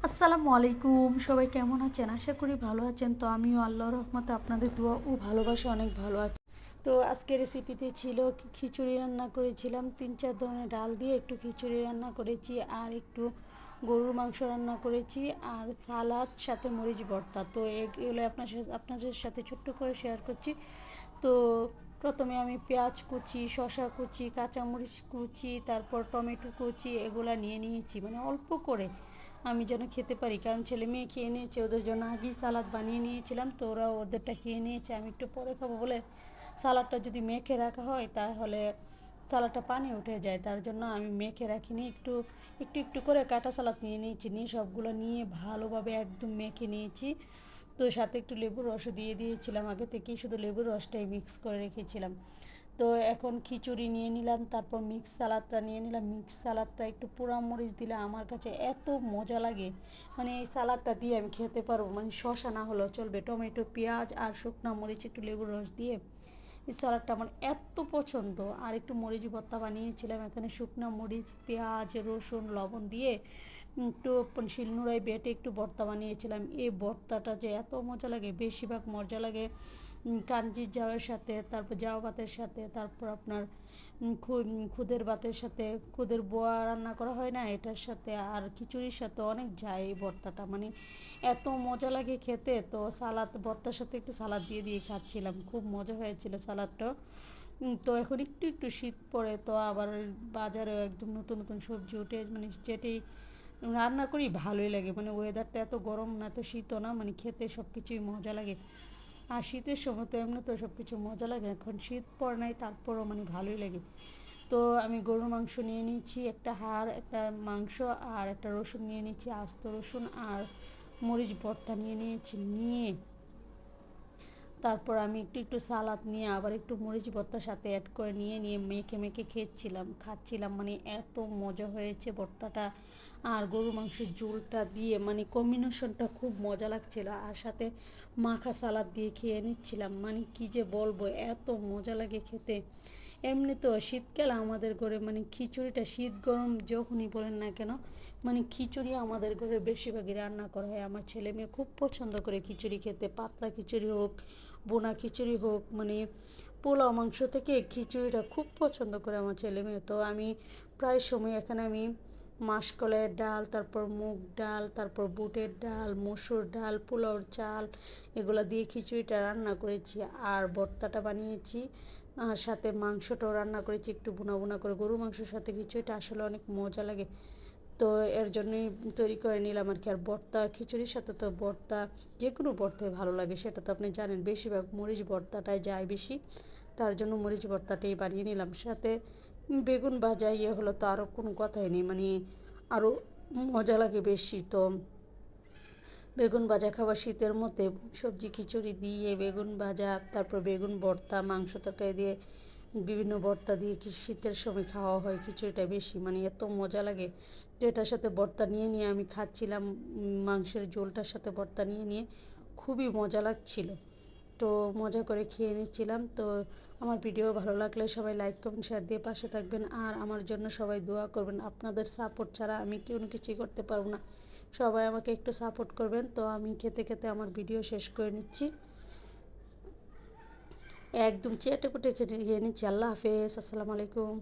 আসসালামু আলাইকুম, সবাই কেমন আছেন? আশা করি ভালো আছেন। তো আমিও আল্লাহর রহমতে আপনাদের দোয়া ও ভালোবাসা অনেক ভালো আছি। তো আজকে রেসিপিতে ছিল খিচুড়ি রান্না করেছিলাম, 3-4 ধরনের ডাল দিয়ে একটু খিচুড়ি রান্না করেছি, আর একটু গরুর মাংস রান্না করেছি, আর সালাদ সাথে মরিচ ভর্তা। তো এগুলো আপনাদের সাথে ছোট্ট করে শেয়ার করছি। তো প্রথমে আমি পেঁয়াজ কুচি, শসা কুচি, কাঁচামরিচ কুচি, তারপর টমেটো কুচি এগুলা নিয়ে নিয়েছি, মানে অল্প করে আমি যেন খেতে পারি, কারণ ছেলে মেয়ে খেয়ে নিয়েছে, ওদের জন্য আগেই সালাদ বানিয়ে নিয়েছিলাম। তো ওরা ওদেরটা খেয়ে নিয়েছে, আমি একটু পরে খাবো বলে সালাদটা যদি মেখে রাখা হয় তাহলে সালাদটা পানি উঠে যায়, তার জন্য আমি মেখে রাখিনি। একটু একটু একটু করে কাটা সালাদ নিয়ে নিয়েছি, নিয়ে সবগুলো নিয়ে ভালোভাবে একদম মেখে নিয়েছি। তো সাথে একটু লেবুর রসও দিয়ে দিয়েছিলাম, আগে থেকেই শুধু লেবুর রসটাই মিক্স করে রেখেছিলাম। তো এখন খিচুড়ি নিয়ে নিলাম, তারপর মিক্স সালাদটা নিয়ে নিলাম। মিক্স সালাদটা একটু পোড়া মরিচ দিলে আমার কাছে এত মজা লাগে, মানে এই সালাদটা দিয়ে আমি খেতে পারবো, মানে শসা না হলেও চলবে, টমেটো, পেঁয়াজ আর শুকনো মরিচ একটু লেবুর রস দিয়ে এই সালাডটা আমার এত পছন্দ। আর একটু মরিচ ভর্তা বানিয়েছিলাম, এখানে শুকনো মরিচ, পেঁয়াজ, রসুন, লবণ দিয়ে একটু শিলনোড়ায় বেটে একটু ভর্তা বানিয়েছিলাম। এই ভর্তাটা যে এত মজা লাগে, বেশিরভাগ মজা লাগে কাঞ্জির জাউয়ের সাথে, তারপর জাউ ভাতের সাথে, তারপর আপনার খুদের ভাতের সাথে, খুদের বোয়া রান্না করা হয় না, এটার সাথে আর খিচুড়ির সাথে অনেক যায় এই ভর্তাটা, মানে এত মজা লাগে খেতে। তো সালাদ ভর্তার সাথে একটু সালাদ দিয়ে দিয়ে খাচ্ছিলাম, খুব মজা হয়েছিল সালাদটা। তো এখন একটু একটু শীত পড়ে, তো আবার বাজারেও একদম নতুন নতুন সবজি উঠে, মানে যেটাই রান্না করি ভালোই লাগে, মানে ওয়েদারটা এত গরম না, এত শীতও না, মানে খেতে সব কিছুই মজা লাগে। আর শীতের সময় তো এমনি তো সব কিছু মজা লাগে, এখন শীত পড়ে নাই তারপরও মানে ভালোই লাগে। তো আমি গরুর মাংস নিয়ে নিয়েছি, একটা হাড়, একটা মাংস, আর একটা রসুন নিয়ে নিয়েছি, আস্ত রসুন, আর মরিচ ভর্তা নিয়ে নিয়েছি। নিয়ে তারপর আমি একটু একটু সালাদ নিয়ে আবার একটু মরিচ ভর্তার সাথে অ্যাড করে নিয়ে মেখে মেখে খাচ্ছিলাম, মানে এত মজা হয়েছে ভর্তাটা। আর গরু মাংসের ঝোলটা দিয়ে মানে কম্বিনেশনটা খুব মজা লাগছিল, আর সাথে মাখা সালাদ দিয়ে খেয়ে নিচ্ছিলাম, মানে কি যে বলবো, এত মজা লাগে খেতে। এমনি তো শীতকালে আমাদের ঘরে মানে খিচুড়িটা, শীত গরম যখনই বলেন না কেন, মানে খিচুড়ি আমাদের ঘরে বেশিরভাগই রান্না করা হয়। আমার ছেলে মেয়ে খুব পছন্দ করে খিচুড়ি খেতে, পাতলা খিচুড়ি হোক, বোনা খিচুড়ি হোক, মানে পোলাও মাংস থেকে খিচুড়িটা খুব পছন্দ করে আমার ছেলে মেয়ে। তো আমি প্রায় সময় এখানে আমি মাসকলাইয়ের ডাল, তারপর মুগ ডাল, তারপর বুটের ডাল, মসুর ডাল, পোলাওর চাল এগুলো দিয়ে খিচুড়িটা রান্না করেছি, আর ভর্তাটা বানিয়েছি, আর সাথে মাংসটাও রান্না করেছি একটু বুনা বুনা করে। গরুর মাংসের সাথে খিচুড়িটা আসলে অনেক মজা লাগে, তো এর জন্যই তৈরি করে নিলাম আর কি। আর ভর্তা, খিচুড়ির সাথে তো ভর্তা, যে কোনো ভর্তাই ভালো লাগে, সেটা তো আপনি জানেন, বেশিরভাগ মরিচ ভর্তাটাই যায় বেশি, তার জন্য মরিচ ভর্তাটাই বানিয়ে নিলাম। সাথে বেগুন ভাজা ইয়ে হলো তো আরও কোনো কথাই নেই, মানে আরও মজা লাগে বেশি। তো বেগুন ভাজা খাবার শীতের মধ্যে, সবজি খিচুড়ি দিয়ে বেগুন ভাজা, তারপর বেগুন ভর্তা, মাংস তরকারি দিয়ে বিভিন্ন ভর্তা দিয়ে শীতের সময় খাওয়া হয় খিচুড়িটা বেশি, মানে এত মজা লাগে। তো এটার সাথে ভর্তা নিয়ে নিয়ে আমি খাচ্ছিলাম, মাংসের ঝোলটার সাথে ভর্তা নিয়ে নিয়ে খুবই মজা লাগছিল। তো মজা করে খেয়ে নিচ্ছিলাম। তো আমার ভিডিও ভালো লাগলে সবাই লাইক কমেন্ট শেয়ার দিয়ে পাশে থাকবেন, আর আমার জন্য সবাই দোয়া করবেন। আপনাদের সাপোর্ট ছাড়া আমি কোনো কিছুই করতে পারবো না, সবাই আমাকে একটু সাপোর্ট করবেন। তো আমি খেতে খেতে আমার ভিডিও শেষ করে নিচ্ছি, একদম চেটে পুটে খেয়ে নিচ্ছি। আল্লাহ হাফেজ, আসসালামু আলাইকুম।